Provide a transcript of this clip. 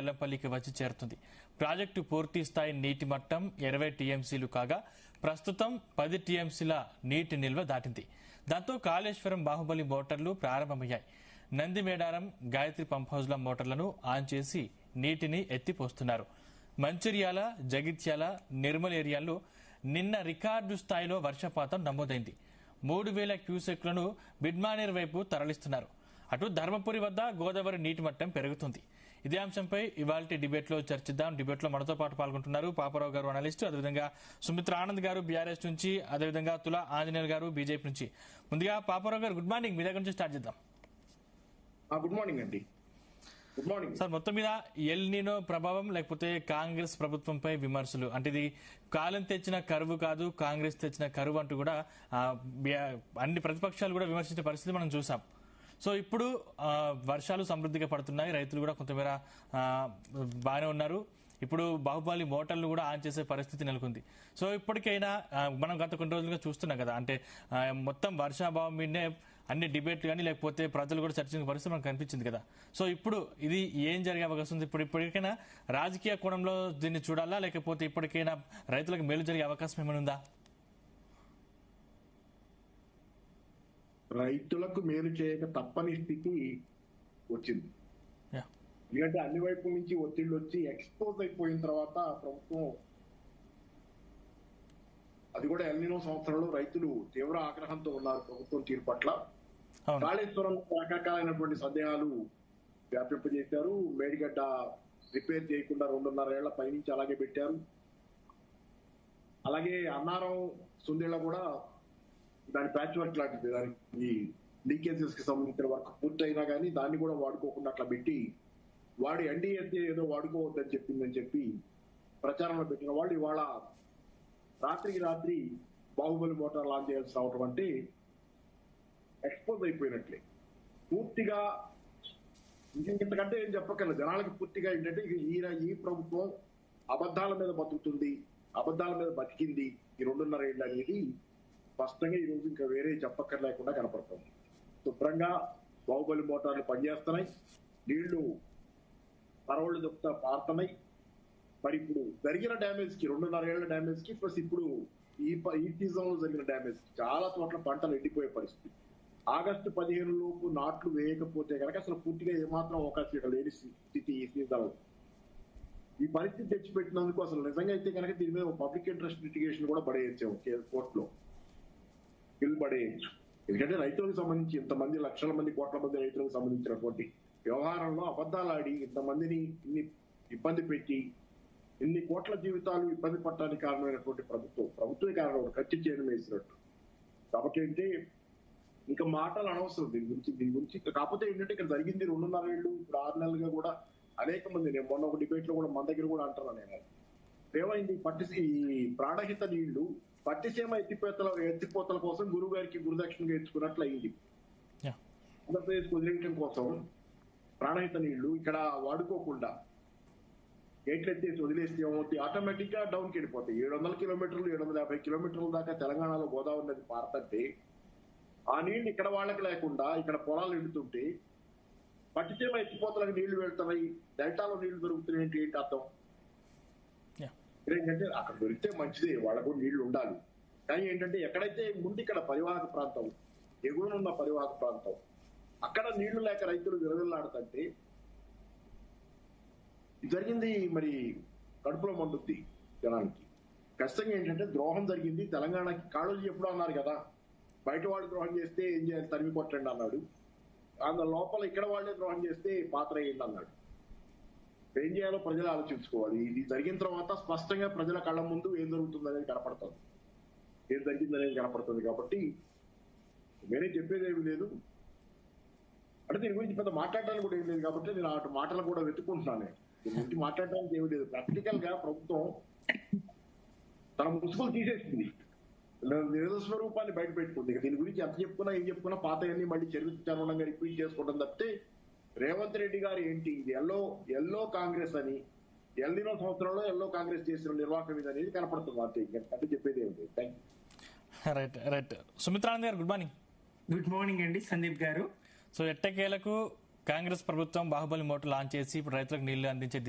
ఎల్లంపల్లికి వచ్చి చేరుతుంది. ప్రాజెక్టు పూర్తి స్థాయి నీటి మట్టం 20 టీఎంసీలు కాగా ప్రస్తుతం 10 టీఎంసీల నీటి నిల్వ దాటింది. దాంతో కాళేశ్వరం బాహుబలి మోటార్లు ప్రారంభమయ్యాయి. నందిమేడారం గాయత్రి పంప్ హౌజ్ల మోటార్లను ఆన్ చేసి నీటిని ఎత్తిపోస్తున్నారు. మంచిర్యాల, జగిత్యాల, నిర్మల్ ఏరియాల్లో నిన్న రికార్డు స్థాయిలో వర్షపాతం నమోదైంది. 3000 క్యూసెక్లను బిడ్మానేర్ వైపు తరలిస్తున్నారు. అటు ధర్మపురి వద్ద గోదావరి నీటి మట్టం పెరుగుతుంది. ఇదే అంశంపై ఇవాల్టి డిబేట్లో చర్చిద్దాం. డిబేట్లో మనతో పాటు పాల్గొంటున్నారు పాపారావు గారు, అనలిస్ట్, అదేవిధంగా సుమిత్ర ఆనంద్ గారు బీఆర్ఎస్ నుంచి, అదేవిధంగా తులా ఆంజనేయులు గారు బీజేపీ నుంచి. ముందుగా పాపారావు గారు, గుడ్ మార్నింగ్. మీ దగ్గర నుంచి స్టార్ట్ చేద్దాం. గుడ్ మార్నింగ్ అండి. Good morning sir. మొత్తం మీద ఎల్ నీనో ప్రభావం లేకపోతే కాంగ్రెస్ ప్రభుత్వంపై విమర్శలు, అంటే ఇది కాలం తెచ్చిన కరువు కాదు, కాంగ్రెస్ తెచ్చిన కరువు అంటూ కూడా అన్ని ప్రతిపక్షాలు కూడా విమర్శించే పరిస్థితి మనం చూసాం. సో ఇప్పుడు వర్షాలు సమృద్ధిగా పడుతున్నాయి, రైతులు కూడా కొంతమేర బాగానే ఉన్నారు. ఇప్పుడు బాహుబలి మోటార్లు కూడా ఆన్ చేసే పరిస్థితి నెలకొంది. సో ఇప్పటికైనా మనం గత కొన్ని రోజులుగా చూస్తున్నాం కదా, అంటే మొత్తం వర్షాభావం మీదనే అన్ని డిబేట్లు కానీ లేకపోతే ప్రజలు కూడా చర్చించిన పరిస్థితి మనకు కనిపించింది కదా. సో ఇప్పుడు ఇది ఏం జరిగే అవకాశం ఉంది? ఇప్పటికైనా రాజకీయ కోణంలో దీన్ని చూడాలా, లేకపోతే ఇప్పటికైనా రైతులకు మేలు జరిగే అవకాశం ఏమైనా ఉందా? రైతులకు మేలు చేయక తప్పని స్థితి వచ్చింది. ఎందుకంటే అన్ని వైపుల నుంచి ఒత్తిళ్లు వచ్చి ఎక్స్పోజ్ అయిపోయిన తర్వాత ప్రభుత్వం, అది కూడా ఎల్ నీనో సంవత్సరంలో రైతులు తీవ్ర ఆగ్రహంతో ఉన్నారు ప్రభుత్వం తీరు పట్ల. కాళేశ్వరం రకరకాలైనటువంటి సందేహాలు వ్యాపింపజేశారు. మేడిగడ్డ రిపేర్ చేయకుండా 2.5 ఏళ్ల పైనుంచి అలాగే పెట్టారు. అలాగే అన్నారం సుందేళ్ల కూడా దాని ప్యాచ్ వర్క్ లాంటిది, దానికి లీకేజెస్ కి సంబంధించిన వర్క్ పూర్తయినా కానీ దాన్ని కూడా వాడుకోకుండా అట్లా పెట్టి వాడు ఎన్డీఎస్ఏ ఏదో వాడుకోవద్దని చెప్పిందని చెప్పి ప్రచారంలో పెట్టిన వాళ్ళు ఇవాళ రాత్రికి రాత్రి బాహుబలి మోటార్ లాంచ్ చేయాల్సి రావటం అంటే ఎక్స్పోజ్ అయిపోయినట్లే. పూర్తిగా ఇంతకంటే ఏం చెప్పక్కర్లేదు జనాలకి. పూర్తిగా ఏంటంటే ఈ ప్రభుత్వం అబద్ధాల మీద బతుకుతుంది, అబద్ధాల మీద బతికింది ఈ 2.5 ఏళ్ళు అనేది స్పష్టంగా ఈ రోజు ఇంకా వేరే చెప్పక్కర్లేకుండా కనపడుతుంది. శుభ్రంగా బాహుబలి మోటార్లు పనిచేస్తున్నాయి, నీళ్లు పరవళ్ళు చెప్తా పారుతున్నాయి. మరి ఇప్పుడు జరిగిన డ్యామేజ్ కి 2.5 ఏళ్ల డ్యామేజ్ కి ప్లస్ ఇప్పుడు ఈ సీజన్ లో జరిగిన డ్యామేజ్ కి చాలా చోట్ల పంటలు ఎండిపోయే పరిస్థితి. ఆగస్టు 15 లోపు నాట్లు వేయకపోతే కనుక అసలు పూర్తిగా ఏమాత్రం అవకాశం లేని స్థితి ఈ సీజన్ లో. ఈ పరిస్థితి తెచ్చిపెట్టినందుకు అసలు నిజంగా అయితే కనుక దీని మీద పబ్లిక్ ఇంట్రెస్ట్ లిటిగేషన్ కూడా పడేయచ్చాము కోర్టులో, బిల్ పడేయచ్చు. ఎందుకంటే రైతులకు సంబంధించి ఇంతమంది లక్షల మంది, కోట్ల మంది రైతులకు సంబంధించినటువంటి వ్యవహారంలో అబద్ధాలు ఆడి ఇంతమందిని ఇన్ని ఇబ్బంది పెట్టి ఇన్ని కోట్ల జీవితాలు ఇబ్బంది పడటానికి కారణమైనటువంటి ప్రభుత్వే కారణం, ఖర్చు చేయడం వేసినట్టు. కాబట్టి అంటే ఇంకా మాటలు అనవసరం దీని గురించి. కాకపోతే ఏంటంటే ఇక్కడ జరిగింది 2.5 ఏళ్ళు, ఇప్పుడు 6 నెలలుగా కూడా అనేక మంది, నేను మొన్న ఒక డిబేట్ లో కూడా మన దగ్గర కూడా అంటున్నాను నేను, ఏమైంది ఈ ప్రాణహిత నీళ్లు పట్టిసీమ ఎత్తిపోతల కోసం గురువు గారికి గురుదక్షిణగా ఇచ్చుకున్నట్లు అయింది. ఆంధ్రప్రదేశ్ వదిలేయటం కోసం ప్రాణహిత నీళ్లు ఇక్కడ వాడుకోకుండా గేట్లు ఎత్తేసి వదిలేస్తే ఏమవుతుంది, ఆటోమేటిక్ గా డౌన్కి వెళ్ళిపోతాయి. 700 కిలోమీటర్లు 750 కిలోమీటర్ల దాకా తెలంగాణలో గోదావరి నది పారుతుంటే ఆ నీళ్లు ఇక్కడ వాళ్ళకి లేకుండా ఇక్కడ పొలాలు ఎండుతుంటే పట్టిసీమ ఎత్తిపోతలకు నీళ్లు వెళ్తున్నాయి, డెల్టాలో నీళ్లు దొరుకుతున్నాయి ఏంటి అర్థం? ఏంటంటే అక్కడ దొరికితే మంచిదే, వాళ్ళకు నీళ్లు ఉండాలి. కానీ ఏంటంటే ఎక్కడైతే ముందు ఇక్కడ పరివాహక ప్రాంతం, ఎగువనున్న పరివాహక ప్రాంతం, అక్కడ నీళ్లు లేక రైతులు విరవిల్లాడుతుంటే జరిగింది. మరి కడుపులో మండుద్ది జనానికి. ఖచ్చితంగా ఏంటంటే ద్రోహం జరిగింది తెలంగాణకి. కాళోజీ ఎప్పుడో అన్నారు కదా, బయట వాళ్ళు ద్రోహం చేస్తే ఏం చేయాలి, తరిమి కొట్టండి అన్నాడు. అందులో లోపల ఇక్కడ వాళ్ళే ద్రోహం చేస్తే పాత్ర వేయండి అన్నాడు. ఏం చేయాలో ప్రజలు ఆలోచించుకోవాలి. ఇది జరిగిన తర్వాత స్పష్టంగా ప్రజల కళ్ళ ముందు ఏం జరుగుతుంది అనేది కనపడుతుంది, ఏం జరిగింది అనేది కనపడుతుంది. కాబట్టి వేరే చెప్పేది ఏమి లేదు, అంటే దీని గురించి పెద్ద మాట్లాడడానికి కూడా ఏం లేదు. కాబట్టి నేను అటు మాటలు కూడా వెతుక్కుంటున్నాను. దీని గురించి మాట్లాడడానికి ఏమి లేదు. ప్రాక్టికల్ గా ప్రభుత్వం తన ముసుగులు తీసేసింది, నిజ స్వరూపాన్ని బయట పెట్టుకుంది. దీని గురించి ఎంత చెప్పుకున్నా ఏం చెప్పుకున్నా పాతయన్ని మళ్ళీ చరిత్రగా రిపీట్ చేసుకోవడం తప్పితే రేవంత్ రెడ్డి గారు ఏంటి ఇది ఎల్లో కాంగ్రెస్ అని, ఎల్ నీనో సంవత్సరంలో ఎల్లో కాంగ్రెస్ చేసిన నిర్వాహకం ఇది అనేది కనపడుతుంది. అంటే చెప్పేది ఏమిటి? Thank you. రైట్. సుమిత్రానంద్ గారు, గుడ్ మార్నింగ్. గుడ్ మార్నింగ్ అండి సందీప్ గారు. సో ఎట్టకేలకు కాంగ్రెస్ ప్రభుత్వం బాహుబలి మోటార్ లాంచ్ చేసి ఇప్పుడు రైతులకు నీళ్లు అందించే